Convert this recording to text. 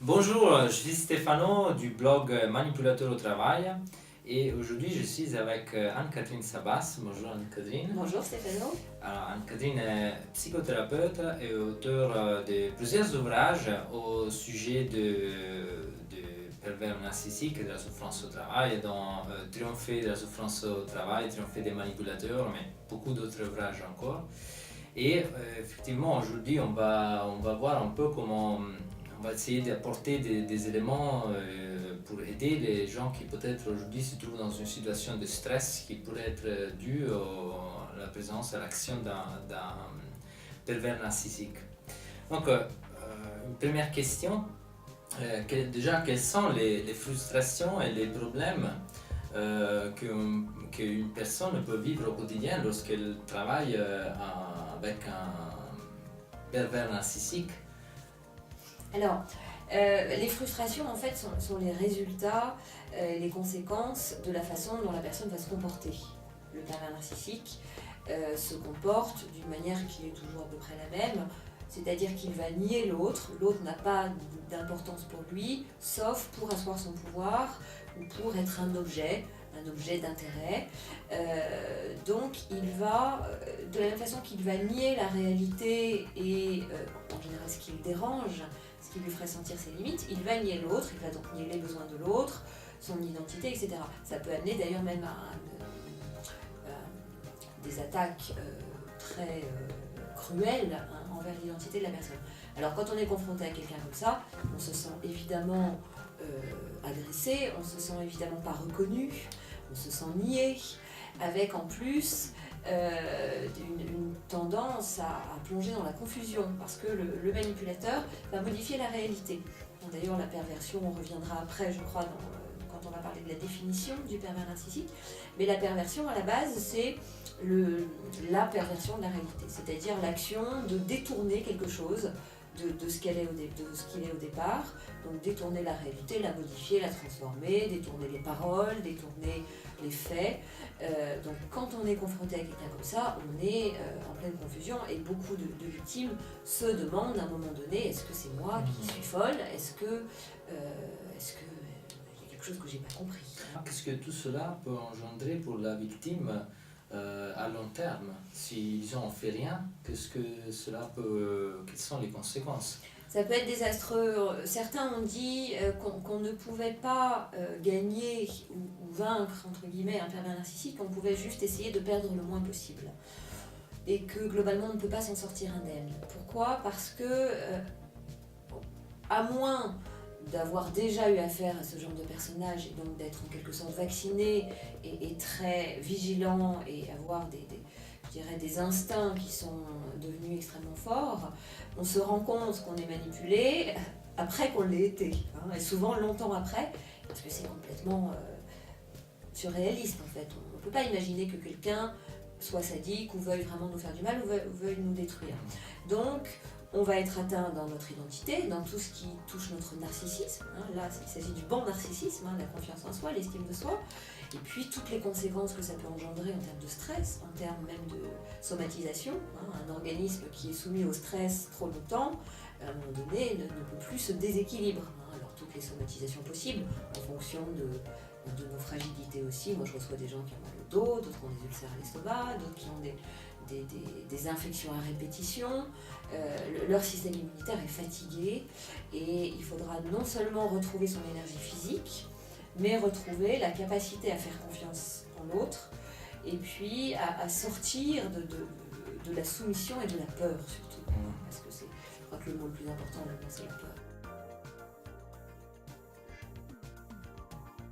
Bonjour, je suis Stefano du blog Manipulateur au travail et aujourd'hui je suis avec Anne-Catherine Sabas. Bonjour Anne-Catherine. Bonjour Stéphano. Alors Anne-Catherine est psychothérapeute et auteure de plusieurs ouvrages au sujet de pervers narcissiques et de la souffrance au travail, dont Triompher de la souffrance au travail, Triompher des manipulateurs, mais beaucoup d'autres ouvrages encore. Et effectivement aujourd'hui on va voir un peu comment on va essayer d'apporter des éléments pour aider les gens qui peut-être aujourd'hui se trouvent dans une situation de stress qui pourrait être due à la présence, à l'action d'un pervers narcissique. Donc, une première question, déjà quelles sont les frustrations et les problèmes qu'une personne peut vivre au quotidien lorsqu'elle travaille avec un pervers narcissique? Alors, les frustrations en fait sont les résultats, les conséquences de la façon dont la personne va se comporter. Le pervers narcissique se comporte d'une manière qui est toujours à peu près la même, c'est-à-dire qu'il va nier l'autre, l'autre n'a pas d'importance pour lui, sauf pour asseoir son pouvoir ou pour être un objet d'intérêt. Donc il va, de la même façon qu'il va nier la réalité et en général ce qui le dérange, ce qui lui ferait sentir ses limites, il va nier l'autre, il va donc nier les besoins de l'autre, son identité, etc. Ça peut amener d'ailleurs même à des attaques très cruelles envers l'identité de la personne. Alors quand on est confronté à quelqu'un comme ça, on se sent évidemment agressé, on se sent évidemment pas reconnu, on se sent nié, avec en plus une tendance à plonger dans la confusion, parce que le manipulateur va modifier la réalité. D'ailleurs la perversion, on reviendra après je crois quand on va parler de la définition du pervers narcissique, mais la perversion à la base c'est la perversion de la réalité, c'est-à-dire l'action de détourner quelque chose de ce qu'il est au départ, donc détourner la réalité, la modifier, la transformer, détourner les paroles, détourner les faits. Donc quand on est confronté à quelqu'un comme ça, on est en pleine confusion et beaucoup de victimes se demandent à un moment donné, est-ce que c'est moi qui suis folle, est-ce que il y a quelque chose que j'ai pas compris. Qu'est-ce que tout cela peut engendrer pour la victime à long terme? S'ils n'ont fait rien, quelles sont les conséquences? Ça peut être désastreux. Certains ont dit qu'on ne pouvait pas gagner ou vaincre, entre guillemets, un pervers narcissique, on pouvait juste essayer de perdre le moins possible. Et que globalement, on ne peut pas s'en sortir indemne. Pourquoi ? Parce que, à moins d'avoir déjà eu affaire à ce genre de personnage et donc d'être en quelque sorte vacciné et très vigilant et avoir des instincts qui sont devenus extrêmement forts, on se rend compte qu'on est manipulé après qu'on l'ait été, et souvent longtemps après, parce que c'est complètement surréaliste en fait. On ne peut pas imaginer que quelqu'un soit sadique ou veuille vraiment nous faire du mal ou veuille nous détruire. Donc on va être atteint dans notre identité, dans tout ce qui touche notre narcissisme. Là, il s'agit du bon narcissisme, la confiance en soi, l'estime de soi. Et puis toutes les conséquences que ça peut engendrer en termes de stress, en termes même de somatisation. Un organisme qui est soumis au stress trop longtemps, à un moment donné, ne peut plus se déséquilibre. Alors toutes les somatisations possibles, en fonction de nos fragilités aussi. Moi je reçois des gens qui ont mal au dos, d'autres qui ont des ulcères à l'estomac, d'autres qui ont des infections à répétition, leur système immunitaire est fatigué et il faudra non seulement retrouver son énergie physique, mais retrouver la capacité à faire confiance en l'autre et puis à sortir de la soumission et de la peur surtout. Parce que je crois que le mot le plus important là-dedans c'est la peur.